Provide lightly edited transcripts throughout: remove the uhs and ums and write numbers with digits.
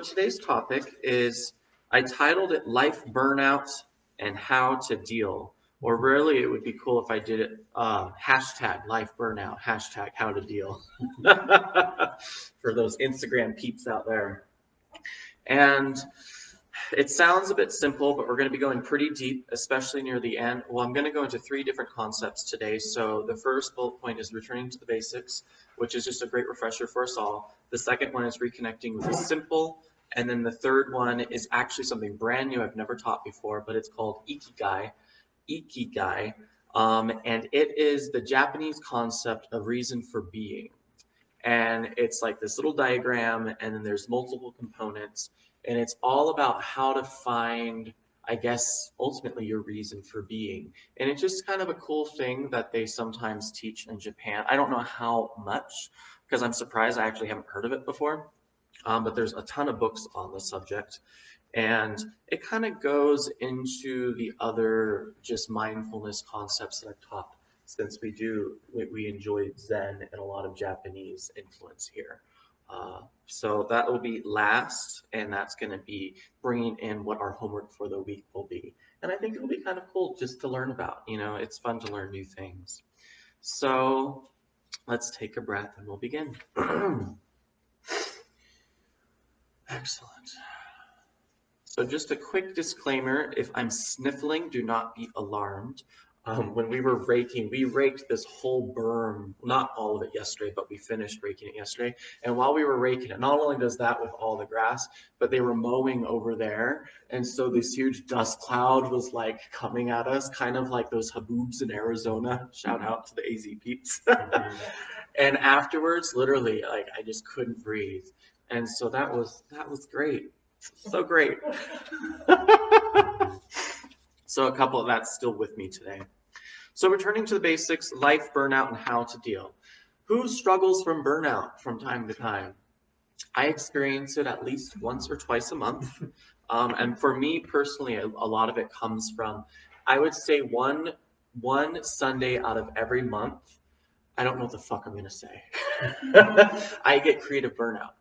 Today's topic is, I titled it Life Burnout and How to Deal. Or really, it would be cool if I did it hashtag life burnout, hashtag how to deal for those Instagram peeps out there. And it sounds a bit simple, but we're going to be going pretty deep, especially near the end. Well, I'm going to go into three different concepts today. So the first bullet point is returning to the basics, which is just a great refresher for us all. The second one is reconnecting with the simple. And then the third one is actually something brand new I've never taught before, but it's called Ikigai. Ikigai. And it is the Japanese concept of reason for being. And it's like this little diagram, and then there's multiple components, and it's all about how to find, I guess, ultimately your reason for being. And it's just kind of a cool thing that they sometimes teach in Japan. I don't know how much, because I'm surprised I actually haven't heard of it before. But there's a ton of books on the subject, and it kind of goes into the other just mindfulness concepts that I've taught, since we enjoy Zen and a lot of Japanese influence here. So that will be last, and that's going to be bringing in what our homework for the week will be. And I think it'll be kind of cool just to learn about. It's fun to learn new things. So let's take a breath and we'll begin. Excellent. So just a quick disclaimer, if I'm sniffling, do not be alarmed. When we were raking, we raked this whole berm, not all of it yesterday, but we finished raking it yesterday. And while we were raking it, not only does that with all the grass, but they were mowing over there. And so this huge dust cloud was like coming at us, kind of like those haboobs in Arizona. Shout out to the AZ peeps. And afterwards, literally, like I just couldn't breathe. And so that was great. So great. So a couple of that's still with me today. So returning to the basics, life burnout and how to deal. Who struggles from burnout from time to time? I experience it at least once or twice a month. And for me personally, a lot of it comes from, I would say one Sunday out of every month, I don't know what the fuck I'm going to say. I get creative burnout.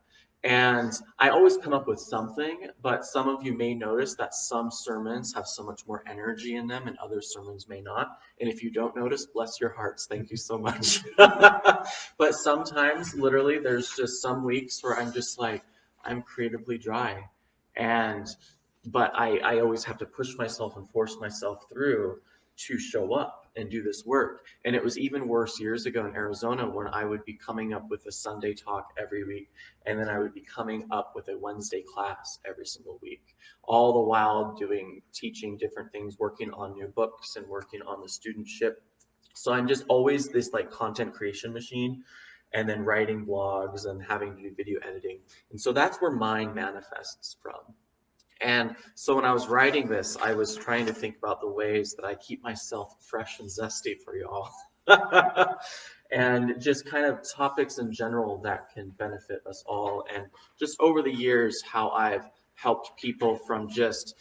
And I always come up with something, but some of you may notice that some sermons have so much more energy in them and other sermons may not. And if you don't notice, bless your hearts. Thank you so much. But sometimes, literally, there's just some weeks where I'm just like, I'm creatively dry. But I always have to push myself and force myself through to show up and do this work. And it was even worse years ago in Arizona when I would be coming up with a Sunday talk every week, and then I would be coming up with a Wednesday class every single week, all the while teaching different things, working on new books and working on the studentship. So I'm just always this like content creation machine, and then writing blogs and having to do video editing. And so that's where mine manifests from. And so when I was writing this, I was trying to think about the ways that I keep myself fresh and zesty for y'all. And just kind of topics in general that can benefit us all. And just over the years, how I've helped people from just,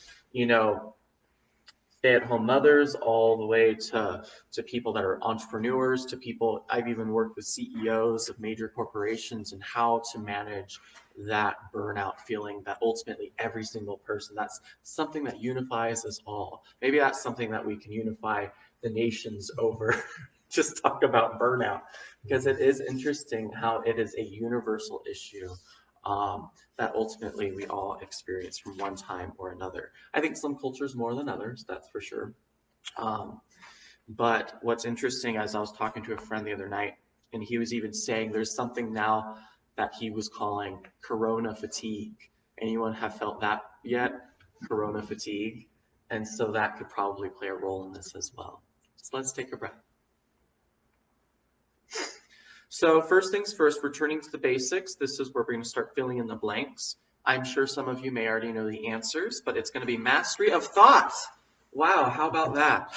stay-at-home mothers all the way to people that are entrepreneurs, to people, I've even worked with CEOs of major corporations and how to manage that burnout feeling that ultimately every single person, that's something that unifies us all. Maybe that's something that we can unify the nations over. Just talk about burnout, because it is interesting how it is a universal issue that ultimately we all experience from one time or another. I think some cultures more than others, that's for sure. But what's interesting, as I was talking to a friend the other night, and he was even saying there's something now that he was calling corona fatigue. Anyone have felt that yet? Corona fatigue. And so that could probably play a role in this as well. So let's take a breath. So first things first, returning to the basics, this is where we're going to start filling in the blanks. I'm sure some of you may already know the answers, but it's going to be mastery of thought. Wow, how about that?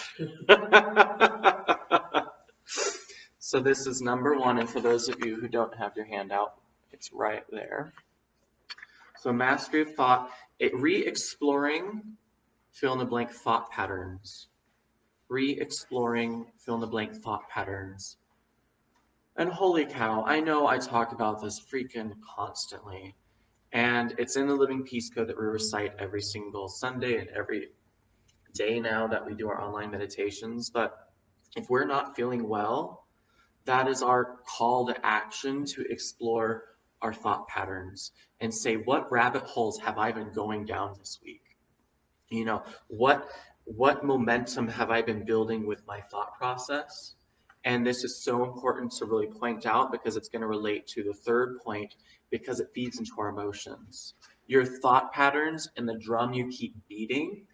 So this is number one, and for those of you who don't have your handout, it's right there. So mastery of thought, re-exploring, fill in the blank thought patterns. Re-exploring, fill in the blank thought patterns. And holy cow, I know I talk about this freaking constantly. And it's in the Living Peace Code that we recite every single Sunday and every day now that we do our online meditations. But if we're not feeling well, that is our call to action to explore our thought patterns and say, what rabbit holes have I been going down this week? You know, what momentum have I been building with my thought process? And this is so important to really point out because it's going to relate to the third point because it feeds into our emotions. Your thought patterns and the drum you keep beating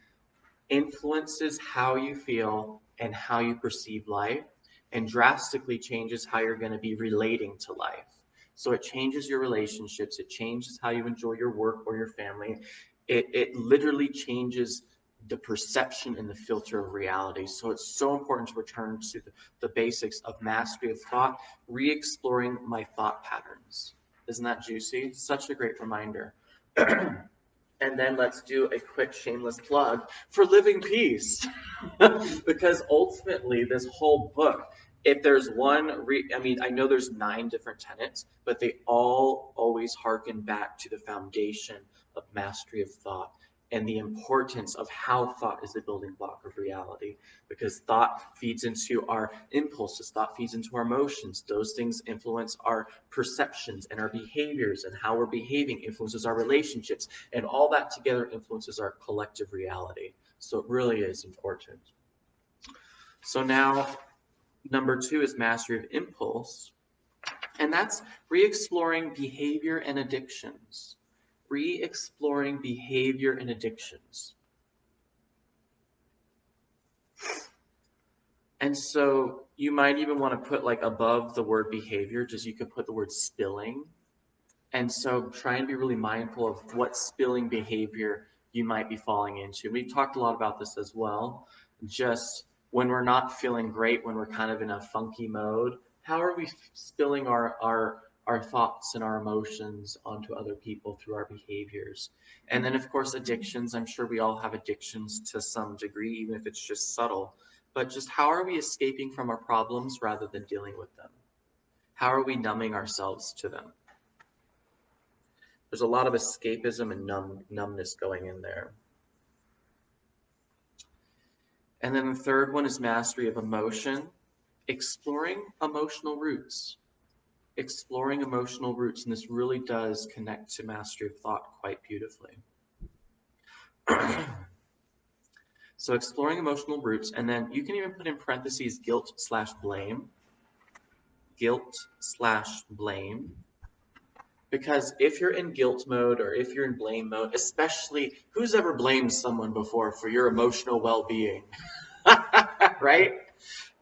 influences how you feel and how you perceive life and drastically changes how you're going to be relating to life. So it changes your relationships, it changes how you enjoy your work or your family. It literally changes the perception and the filter of reality. So it's so important to return to the basics of mastery of thought, re-exploring my thought patterns. Isn't that juicy? Such a great reminder. And then let's do a quick shameless plug for Living Peace. Because ultimately, this whole book, if there's one, I know there's 9 different tenets, but they all always harken back to the foundation of mastery of thought and the importance of how thought is the building block of reality. Because thought feeds into our impulses, thought feeds into our emotions. Those things influence our perceptions and our behaviors, and how we're behaving influences our relationships, and all that together influences our collective reality. So it really is important. So now, number 2 is mastery of impulse, and that's re-exploring behavior and addictions. Re-exploring behavior and addictions. And so you might even want to put like above the word behavior, just you could put the word spilling. And so try and be really mindful of what spilling behavior you might be falling into. We've talked a lot about this as well. Just when we're not feeling great, when we're kind of in a funky mode, how are we spilling our thoughts and our emotions onto other people through our behaviors? And then, of course, addictions. I'm sure we all have addictions to some degree, even if it's just subtle. But just how are we escaping from our problems rather than dealing with them? How are we numbing ourselves to them? There's a lot of escapism and numbness going in there. And then the third one is mastery of emotion, exploring emotional roots. Exploring emotional roots, and this really does connect to mastery of thought quite beautifully. So exploring emotional roots, and then you can even put in parentheses guilt/blame. Guilt/blame. Because if you're in guilt mode or if you're in blame mode, especially, who's ever blamed someone before for your emotional well-being? Right?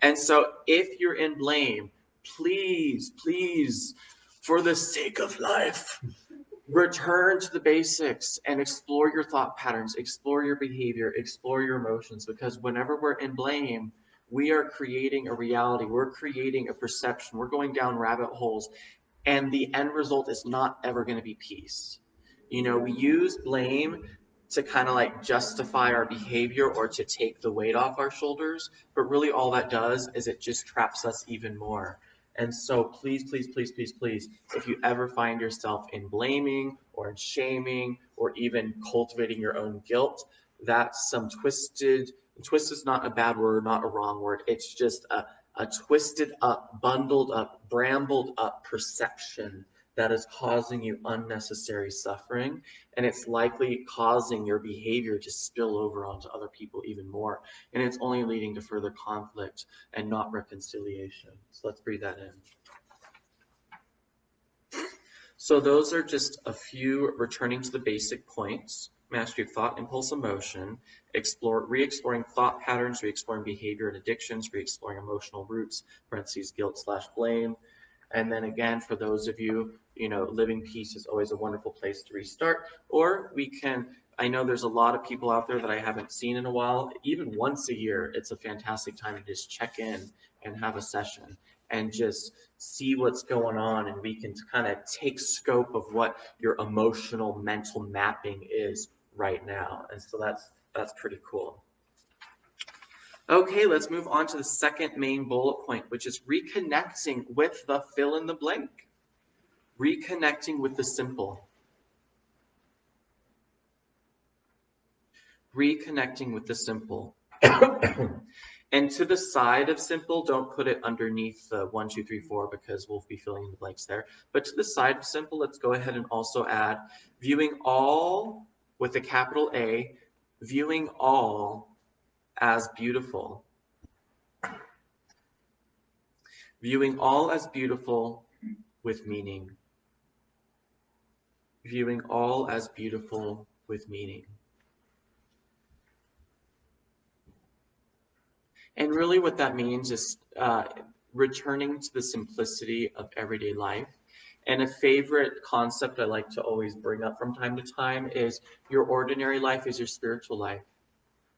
And so if you're in blame, please, for the sake of life, return to the basics and explore your thought patterns, explore your behavior, explore your emotions. Because whenever we're in blame, we are creating a reality. We're creating a perception. We're going down rabbit holes. And the end result is not ever going to be peace. You know, we use blame to kind of like justify our behavior or to take the weight off our shoulders. But really all that does is it just traps us even more. And so please, if you ever find yourself in blaming or in shaming or even cultivating your own guilt, that's some twist is not a bad word, not a wrong word. It's just a twisted up, bundled up, brambled up perception that is causing you unnecessary suffering. And it's likely causing your behavior to spill over onto other people even more. And it's only leading to further conflict and not reconciliation. So let's breathe that in. So those are just a few returning to the basic points. Mastery of thought, impulse, emotion, re-exploring thought patterns, re-exploring behavior and addictions, re-exploring emotional roots, parentheses, guilt/blame. And then again, for those of you, Living Peace is always a wonderful place to restart. Or I know there's a lot of people out there that I haven't seen in a while. Even once a year, it's a fantastic time to just check in and have a session and just see what's going on, and we can kind of take scope of what your emotional mental mapping is right now. And so that's pretty cool. Okay, let's move on to the second main bullet point, which is reconnecting with the fill in the blank. Reconnecting with the simple. reconnecting with the simple. And to the side of simple, don't put it underneath the 1, 2, 3, 4 because we'll be filling in the blanks there. But to the side of simple, let's go ahead and also add viewing all with a capital A, viewing all as beautiful. Viewing all as beautiful with meaning. Viewing all as beautiful with meaning. And really what that means is returning to the simplicity of everyday life. And a favorite concept I like to always bring up from time to time is your ordinary life is your spiritual life.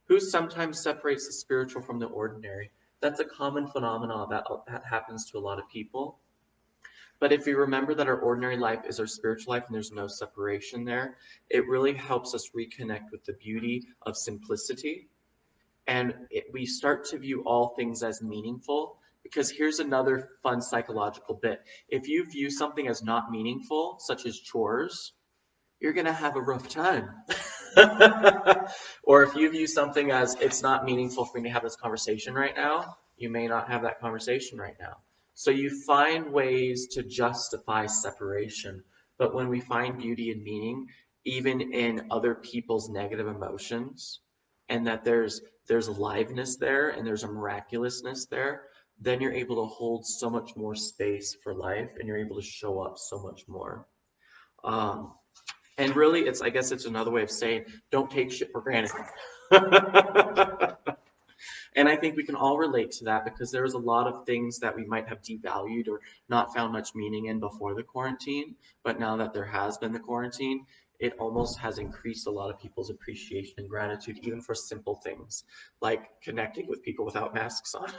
Who sometimes separates the spiritual from the ordinary? That's a common phenomenon that happens to a lot of people. But if we remember that our ordinary life is our spiritual life and there's no separation there, it really helps us reconnect with the beauty of simplicity. And we start to view all things as meaningful, because here's another fun psychological bit. If you view something as not meaningful, such as chores, you're going to have a rough time. Or if you view something as it's not meaningful for me to have this conversation right now, you may not have that conversation right now. So you find ways to justify separation. But when we find beauty and meaning, even in other people's negative emotions, and that there's aliveness there and there's a miraculousness there, then you're able to hold so much more space for life and you're able to show up so much more. And really, I guess it's another way of saying, don't take shit for granted. And I think we can all relate to that because there's a lot of things that we might have devalued or not found much meaning in before the quarantine. But now that there has been the quarantine, it almost has increased a lot of people's appreciation and gratitude, even for simple things like connecting with people without masks on,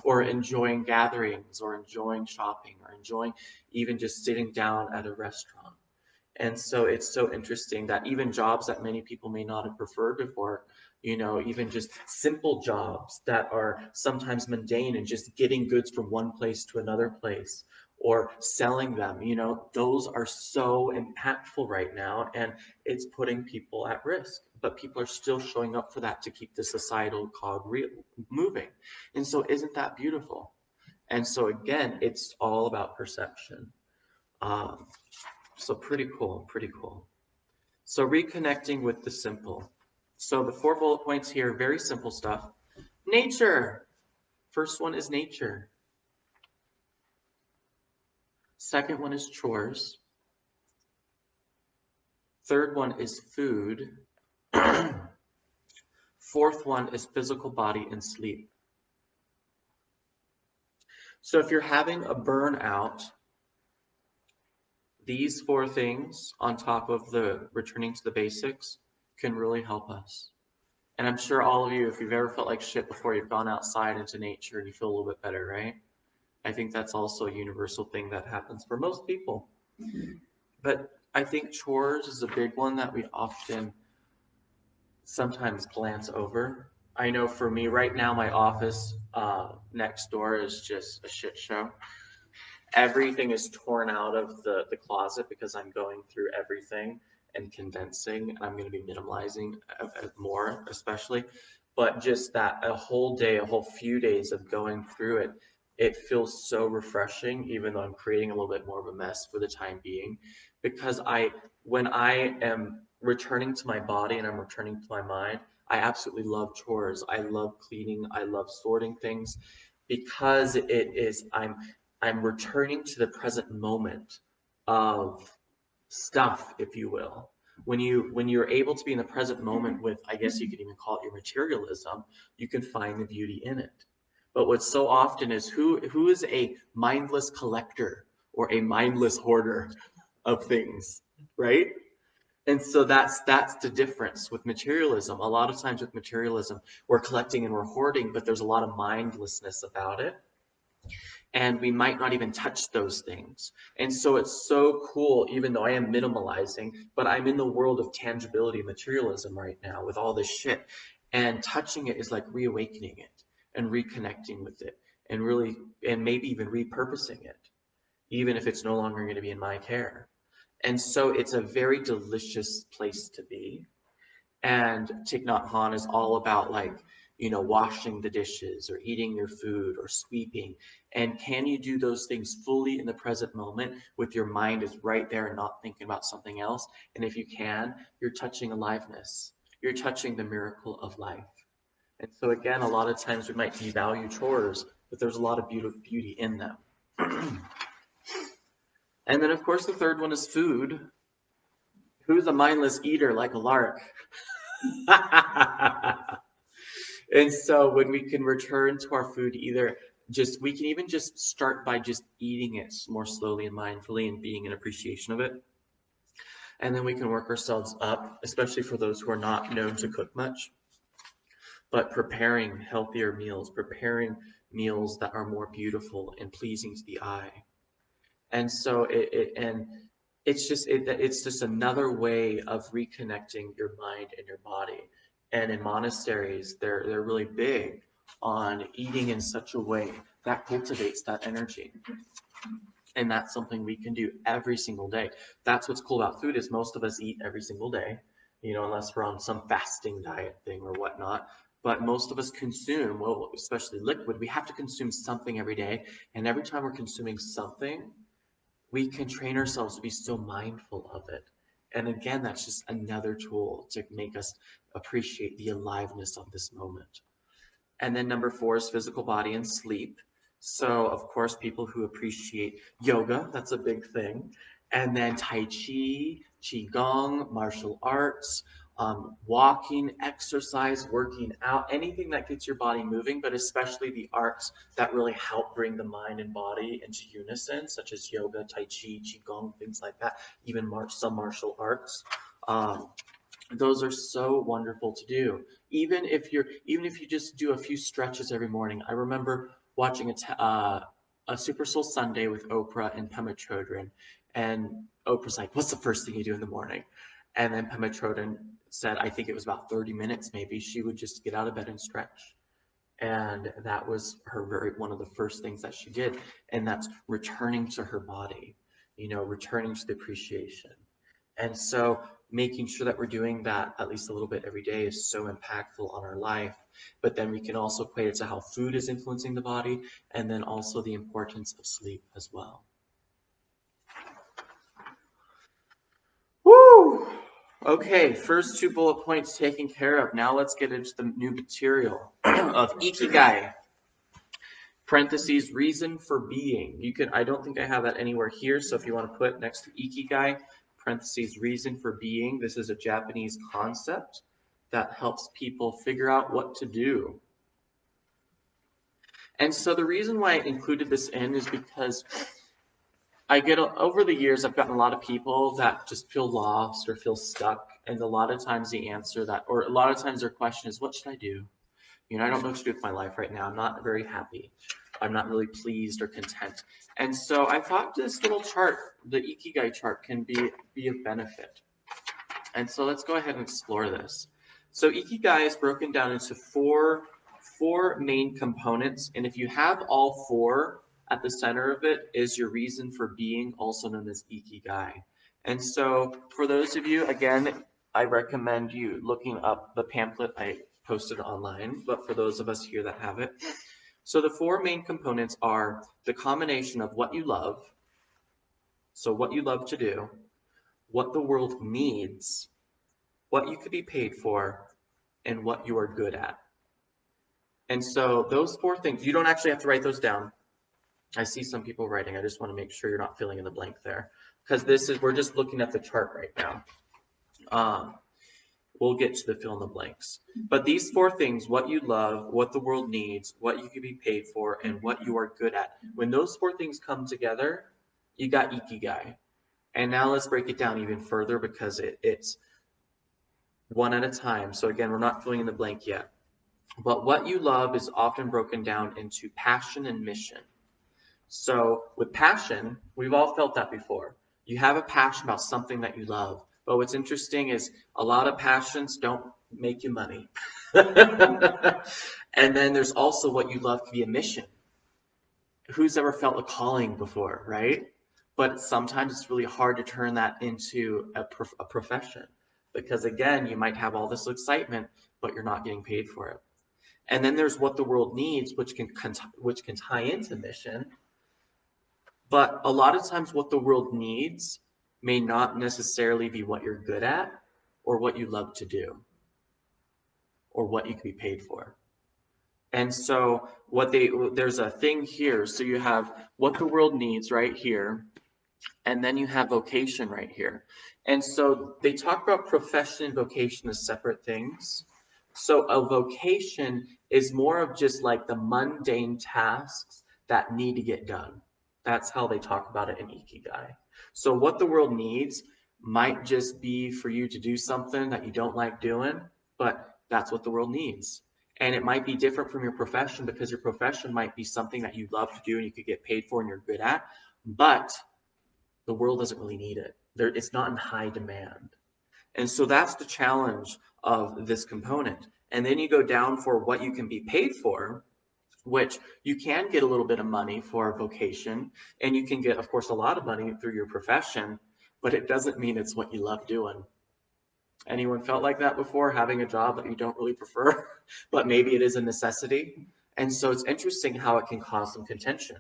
or enjoying gatherings, or enjoying shopping, or enjoying even just sitting down at a restaurant. And so it's so interesting that even jobs that many people may not have preferred before, even just simple jobs that are sometimes mundane and just getting goods from one place to another place or selling them, those are so impactful right now, and it's putting people at risk. But people are still showing up for that to keep the societal cog moving. And so isn't that beautiful? And so again, it's all about perception. Um, so pretty cool, pretty cool. So reconnecting with the simple. So the 4 bullet points here, very simple stuff. Nature. First one is nature. Second one is chores. Third one is food. Fourth one is physical body and sleep. So if you're having a burnout, these 4 things on top of the returning to the basics can really help us. And I'm sure all of you, if you've ever felt like shit before, you've gone outside into nature and you feel a little bit better, right? I think that's also a universal thing that happens for most people. But I think chores is a big one that we often sometimes glance over. I know for me right now, my office next door is just a shit show. Everything is torn out of the closet because I'm going through everything and condensing, and I'm going to be minimalizing more, especially. But just that a whole day, a whole few days of going through it, it feels so refreshing, even though I'm creating a little bit more of a mess for the time being. Because when I am returning to my body and I'm returning to my mind, I absolutely love chores. I love cleaning. I love sorting things because I'm returning to the present moment of stuff, if you will. When you're able to be in the present moment with, I guess you could even call it your materialism, you can find the beauty in it. But what's so often is who is a mindless collector or a mindless hoarder of things, right? And so that's the difference with materialism. A lot of times with materialism, we're collecting and we're hoarding, but there's a lot of mindlessness about it, and we might not even touch those things. And so it's so cool, even though I am minimalizing, but I'm in the world of tangibility and materialism right now with all this shit. And touching it is like reawakening it and reconnecting with it and really, and maybe even repurposing it, even if it's no longer going to be in my care. And so it's a very delicious place to be. And Thich Nhat Hanh is all about like, washing the dishes or eating your food or sweeping. And can you do those things fully in the present moment with your mind is right there and not thinking about something else? And if you can, you're touching aliveness. You're touching the miracle of life. And so again, a lot of times we might devalue chores, but there's a lot of beauty in them. And then of course the third one is food. Who's a mindless eater like Alaric? And so when we can return to our food, we can even just start by just eating it more slowly and mindfully and being in appreciation of it. And then we can work ourselves up, especially for those who are not known to cook much, but preparing healthier meals, preparing meals that are more beautiful and pleasing to the eye. And so it's just another way of reconnecting your mind and your body. And in monasteries, they're really big on eating in such a way that cultivates that energy. And that's something we can do every single day. That's what's cool about food is most of us eat every single day, unless we're on some fasting diet thing or whatnot. But most of us consume, well, especially liquid, we have to consume something every day. And every time we're consuming something, we can train ourselves to be so mindful of it. And again, that's just another tool to make us appreciate the aliveness of this moment. And then number 4 is physical body and sleep. So of course, people who appreciate yoga, that's a big thing. And then Tai Chi, Qigong, martial arts, walking, exercise, working out, anything that gets your body moving, but especially the arts that really help bring the mind and body into unison, such as yoga, Tai Chi, Qigong, things like that, even some martial arts. Those are so wonderful to do. Even if you just do a few stretches every morning. I remember watching a Super Soul Sunday with Oprah and Pema Chodron, and Oprah's like, "What's the first thing you do in the morning?" And then Pema Chodron said, I think it was about 30 minutes maybe, she would just get out of bed and stretch. And that was one of the first things that she did. And that's returning to her body, returning to the appreciation. And so making sure that we're doing that at least a little bit every day is so impactful on our life. But then we can also equate it to how food is influencing the body, and then also the importance of sleep as well. Woo! Okay, first 2 bullet points taken care of. Now let's get into the new material of Ikigai. Parentheses, reason for being. I don't think I have that anywhere here, so if you want to put next to Ikigai, parentheses, reason for being. This is a Japanese concept that helps people figure out what to do. And so the reason why I included this in is because over the years, I've gotten a lot of people that just feel lost or feel stuck. And a lot of times the answer or a lot of times their question is, what should I do? I don't know what to do with my life right now. I'm not very happy. I'm not really pleased or content. And so I thought this little chart, the Ikigai chart, can be of benefit. And so let's go ahead and explore this. So Ikigai is broken down into four main components. And if you have all 4, at the center of it is your reason for being, also known as Ikigai. And so for those of you, again, I recommend you looking up the pamphlet I posted online, but for those of us here that have it. So the 4 main components are the combination of what you love, so what you love to do, what the world needs, what you could be paid for, and what you are good at. And so those 4 things, you don't actually have to write those down. I see some people writing. I just want to make sure you're not filling in the blank there, because we're just looking at the chart right now. We'll get to the fill in the blanks. But these 4 things, what you love, what the world needs, what you can be paid for, and what you are good at. When those 4 things come together, you got Ikigai. And now let's break it down even further, because it's one at a time. So again, we're not filling in the blank yet. But what you love is often broken down into passion and mission. So with passion, we've all felt that before. You have a passion about something that you love. But what's interesting is a lot of passions don't make you money. And then there's also what you love to be a mission. Who's ever felt a calling before, right? But sometimes it's really hard to turn that into a profession. Because again, you might have all this excitement, but you're not getting paid for it. And then there's what the world needs, which can tie into mission. But a lot of times what the world needs may not necessarily be what you're good at or what you love to do or what you can be paid for. And so there's a thing here. So you have what the world needs right here, and then you have vocation right here. And so they talk about profession and vocation as separate things. So a vocation is more of just like the mundane tasks that need to get done. That's how they talk about it in Ikigai. So what the world needs might just be for you to do something that you don't like doing, but that's what the world needs. And it might be different from your profession because your profession might be something that you love to do and you could get paid for and you're good at, but the world doesn't really need it. It's not in high demand. And so that's the challenge of this component. And then you go down for what you can be paid for, which you can get a little bit of money for a vocation, and you can get, of course, a lot of money through your profession, but it doesn't mean it's what you love doing. Anyone felt like that before, having a job that you don't really prefer, but maybe it is a necessity? And so it's interesting how it can cause some contention.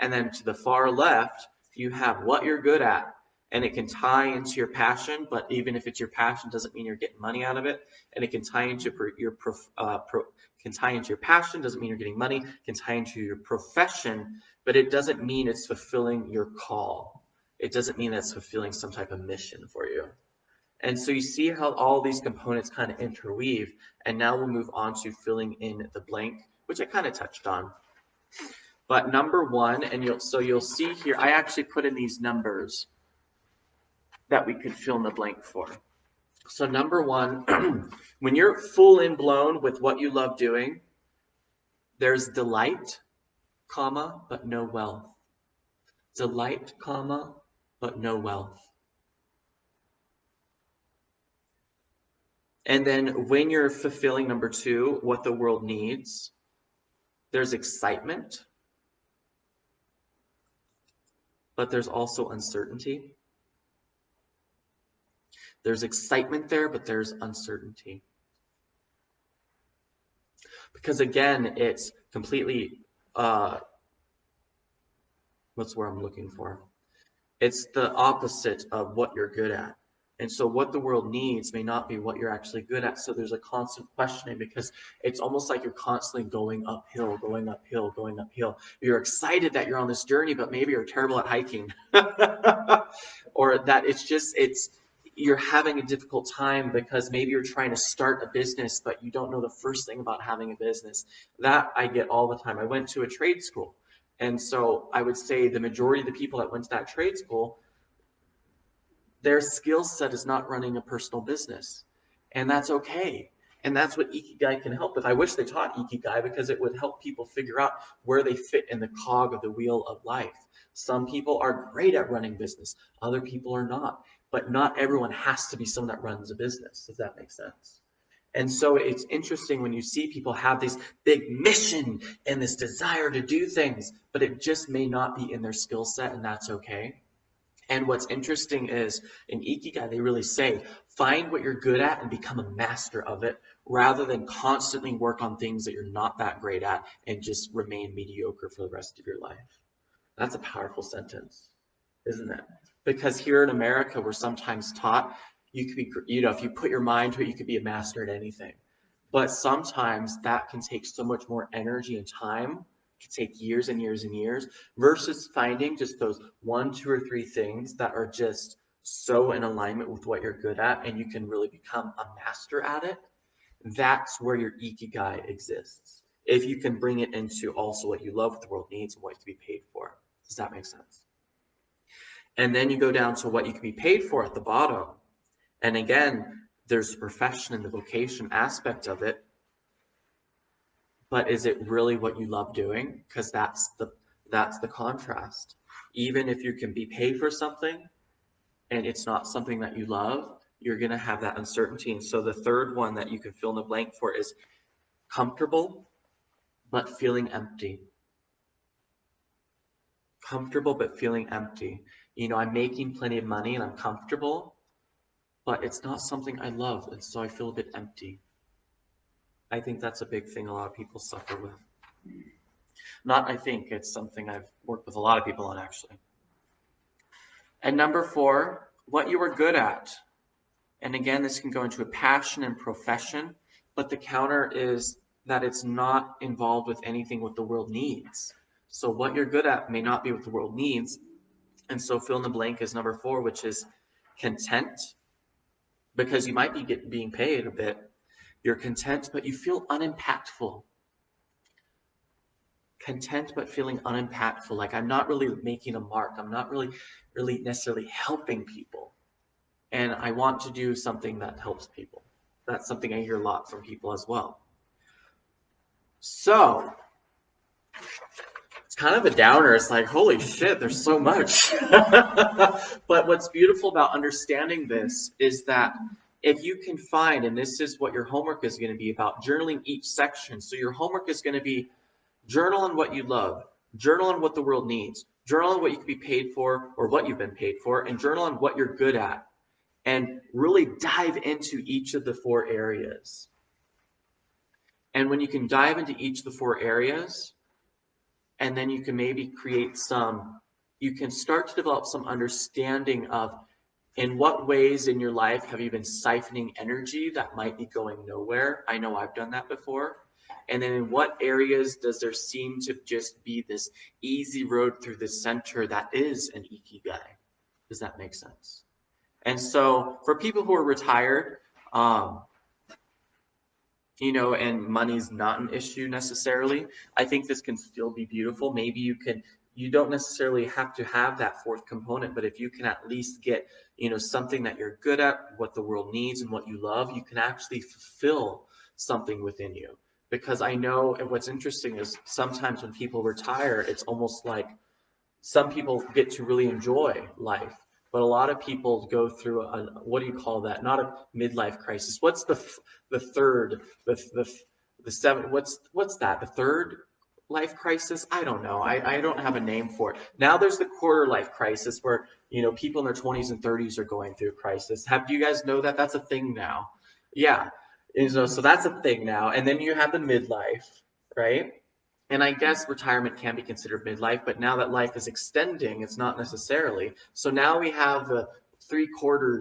And then to the far left, you have what you're good at, and it can tie into your passion, but even if it's your passion, doesn't mean you're getting money out of it. And it can tie into can tie into your passion, doesn't mean you're getting money, can tie into your profession, but it doesn't mean it's fulfilling your call. It doesn't mean that's fulfilling some type of mission for you. And so you see how all these components kind of interweave. And now we'll move on to filling in the blank, which I kind of touched on. But number one, and you'll see here, I actually put in these numbers that we could fill in the blank for. So number one, when you're full and blown with what you love doing, there's delight, comma, but no wealth. Delight, comma, but no wealth. And then when you're fulfilling number two, what the world needs, there's excitement, but there's also uncertainty. There's excitement there, but there's uncertainty. Because again, it's completely, what's where I'm looking for? It's the opposite of what you're good at. And so what the world needs may not be what you're actually good at. So there's a constant questioning because it's almost like you're constantly going uphill, going uphill, going uphill. You're excited that you're on this journey, but maybe you're terrible at hiking. Or that you're having a difficult time because maybe you're trying to start a business, but you don't know the first thing about having a business. That I get all the time. I went to a trade school. And so I would say the majority of the people that went to that trade school, their skill set is not running a personal business. And that's okay. And that's what Ikigai can help with. I wish they taught Ikigai because it would help people figure out where they fit in the cog of the wheel of life. Some people are great at running business. Other people are not. But not everyone has to be someone that runs a business. Does that make sense? And so it's interesting when you see people have this big mission and this desire to do things, but it just may not be in their skill set, and that's okay. And what's interesting is in Ikigai, they really say, find what you're good at and become a master of it, rather than constantly work on things that you're not that great at and just remain mediocre for the rest of your life. That's a powerful sentence, isn't it? Because here in America, we're sometimes taught you could be, if you put your mind to it, you could be a master at anything. But sometimes that can take so much more energy and time. It can take years and years and years versus finding just those 1, 2, or 3 things that are just so in alignment with what you're good at and you can really become a master at it. That's where your Ikigai exists. If you can bring it into also what you love, what the world needs, and what you can be paid for. Does that make sense? And then you go down to what you can be paid for at the bottom. And again, there's the profession and the vocation aspect of it. But is it really what you love doing? Because that's the contrast. Even if you can be paid for something and it's not something that you love, you're going to have that uncertainty. And so the third one that you can fill in the blank for is comfortable, but feeling empty. Comfortable, but feeling empty. I'm making plenty of money and I'm comfortable, but it's not something I love, and so I feel a bit empty. I think that's a big thing a lot of people suffer with. Not I think, it's something I've worked with a lot of people on, actually. And number 4, what you are good at. And again, this can go into a passion and profession, but the counter is that it's not involved with anything what the world needs. So what you're good at may not be what the world needs. And so fill in the blank is number 4, which is content, because you might be being paid a bit. You're content, but you feel unimpactful. Content, but feeling unimpactful. Like, I'm not really making a mark. I'm not really necessarily helping people. And I want to do something that helps people. That's something I hear a lot from people as well. So it's kind of a downer. It's like, holy shit, there's so much. But what's beautiful about understanding this is that if you can find, and this is what your homework is going to be about, journaling each section. So your homework is going to be journal on what you love, journal on what the world needs, journal on what you could be paid for or what you've been paid for, and journal on what you're good at. And really dive into each of the 4 areas. And when you can dive into each of the 4 areas, and then you can maybe you can start to develop some understanding of in what ways in your life have you been siphoning energy that might be going nowhere. I know I've done that before. And then in what areas does there seem to just be this easy road through the center that is an Ikigai? Does that make sense? And so for people who are retired, and money's not an issue necessarily, I think this can still be beautiful. Maybe you don't necessarily have to have that 4th component, but if you can at least get, something that you're good at, what the world needs and what you love, you can actually fulfill something within you. Because I know, and what's interesting is sometimes when people retire, it's almost like some people get to really enjoy life, but a lot of people go through what do you call that? Not a midlife crisis. What's the third, the seventh? What's that? The third life crisis? I don't know. I don't have a name for it. Now there's the quarter life crisis where people in their 20s and 30s are going through a crisis. Do you guys know that that's a thing now? Yeah, so that's a thing now. And then you have the midlife, right? And I guess retirement can be considered midlife, but now that life is extending, it's not necessarily. So now we have the 3/4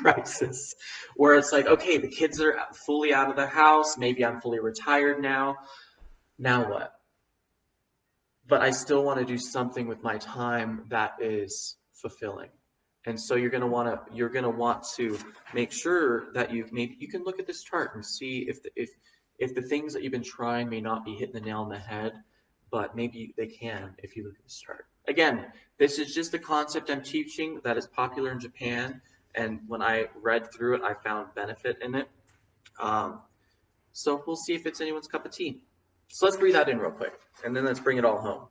crisis, where it's like, okay, the kids are fully out of the house. Maybe I'm fully retired now. Now what? But I still want to do something with my time that is fulfilling. And so you're gonna want to make sure that you can look at this chart and see if the things that you've been trying may not be hitting the nail on the head, but maybe they can if you look at this chart. Again, this is just a concept I'm teaching that is popular in Japan, and when I read through it, I found benefit in it. So we'll see if it's anyone's cup of tea. So let's breathe that in real quick, and then let's bring it all home.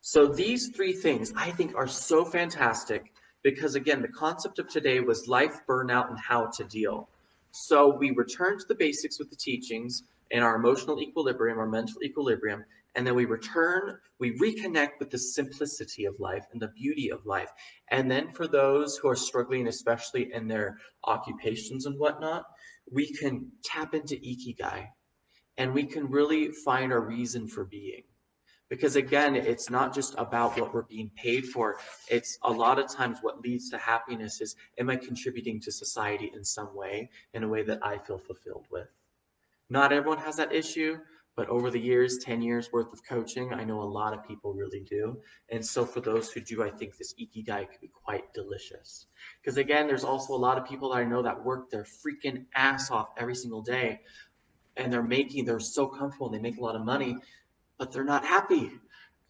So these 3 things I think are so fantastic because, again, the concept of today was life, burnout, and how to deal. So we return to the basics with the teachings and our emotional equilibrium, our mental equilibrium, and then we reconnect with the simplicity of life and the beauty of life. And then for those who are struggling, especially in their occupations and whatnot, we can tap into Ikigai and we can really find our reason for being. Because again, it's not just about what we're being paid for. It's a lot of times what leads to happiness is, am I contributing to society in some way, in a way that I feel fulfilled with? Not everyone has that issue, but over the years, 10 years worth of coaching, I know a lot of people really do. And so for those who do, I think this Ikigai could be quite delicious. Because again, there's also a lot of people that I know that work their freaking ass off every single day, and they're so comfortable and they make a lot of money, but they're not happy.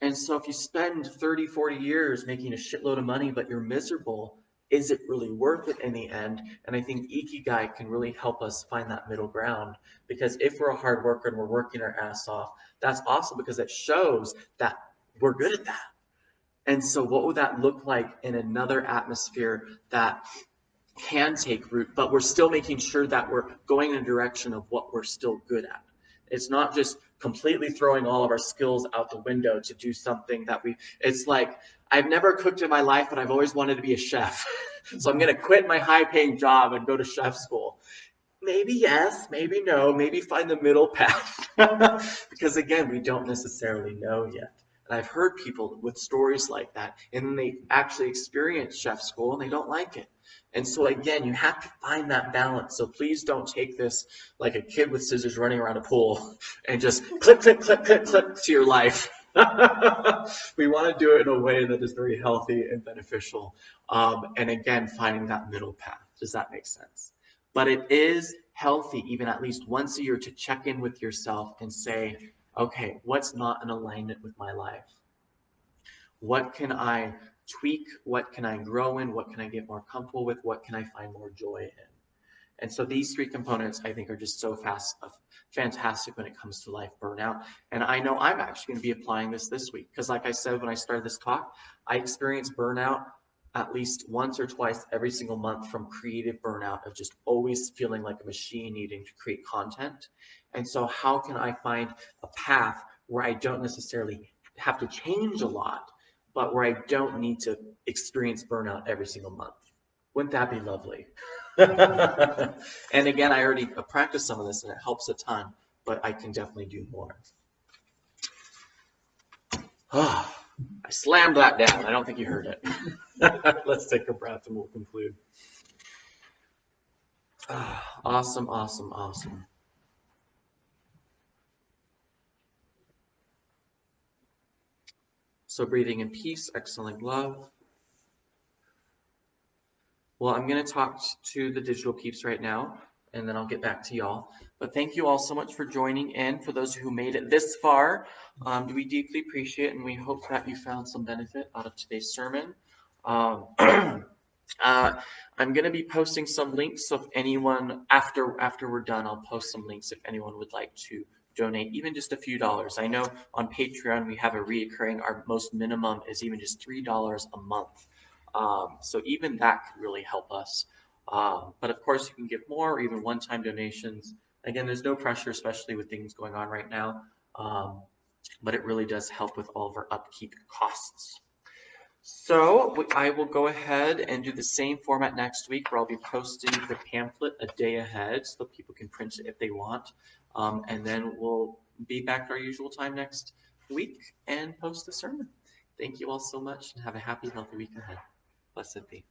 And so if you spend 30, 40 years making a shitload of money, but you're miserable, is it really worth it in the end? And I think Ikigai can really help us find that middle ground. Because if we're a hard worker and we're working our ass off, that's awesome because it shows that we're good at that. And so what would that look like in another atmosphere that can take root, but we're still making sure that we're going in a direction of what we're still good at? It's not just completely throwing all of our skills out the window to do something that it's like, I've never cooked in my life, but I've always wanted to be a chef. So I'm going to quit my high paying job and go to chef school. Maybe yes, maybe no, maybe find the middle path. Because again, we don't necessarily know yet. And I've heard people with stories like that, and then they actually experience chef school and they don't like it. And so again, you have to find that balance. So please don't take this like a kid with scissors running around a pool and just click, click, click, click, click to your life. We want to do it in a way that is very healthy and beneficial. And again, finding that middle path. Does that make sense? But it is healthy, even at least once a year, to check in with yourself and say, okay, what's not in alignment with my life? What can I tweak? What can I grow in? What can I get more comfortable with? What can I find more joy in? And so these three components, I think, are just so fantastic when it comes to life burnout. And I know I'm actually going to be applying this week because, like I said when I started this talk, I experience burnout at least once or twice every single month from creative burnout of just always feeling like a machine needing to create content. And so how can I find a path where I don't necessarily have to change a lot, but where I don't need to experience burnout every single month? Wouldn't that be lovely? And again, I already practiced some of this and it helps a ton, but I can definitely do more. I slammed that down. I don't think you heard it. Let's take a breath and we'll conclude. Awesome, awesome, awesome. So breathing in peace, exhaling love. Well, I'm going to talk to the digital peeps right now, and then I'll get back to y'all. But thank you all so much for joining in. For those who made it this far, we deeply appreciate it, and we hope that you found some benefit out of today's sermon. I'm going to be posting some links. So if anyone, after we're done, I'll post some links if anyone would like to donate, even just a few dollars. I know on Patreon we have a reoccurring, our most minimum is even just $3 a month. So even that could really help us. But of course, you can give more or even one-time donations. Again, there's no pressure, especially with things going on right now. But it really does help with all of our upkeep costs. So I will go ahead and do the same format next week where I'll be posting the pamphlet a day ahead so people can print it if they want. And then we'll be back at our usual time next week and post the sermon. Thank you all so much and have a happy, healthy week ahead. Blessed be.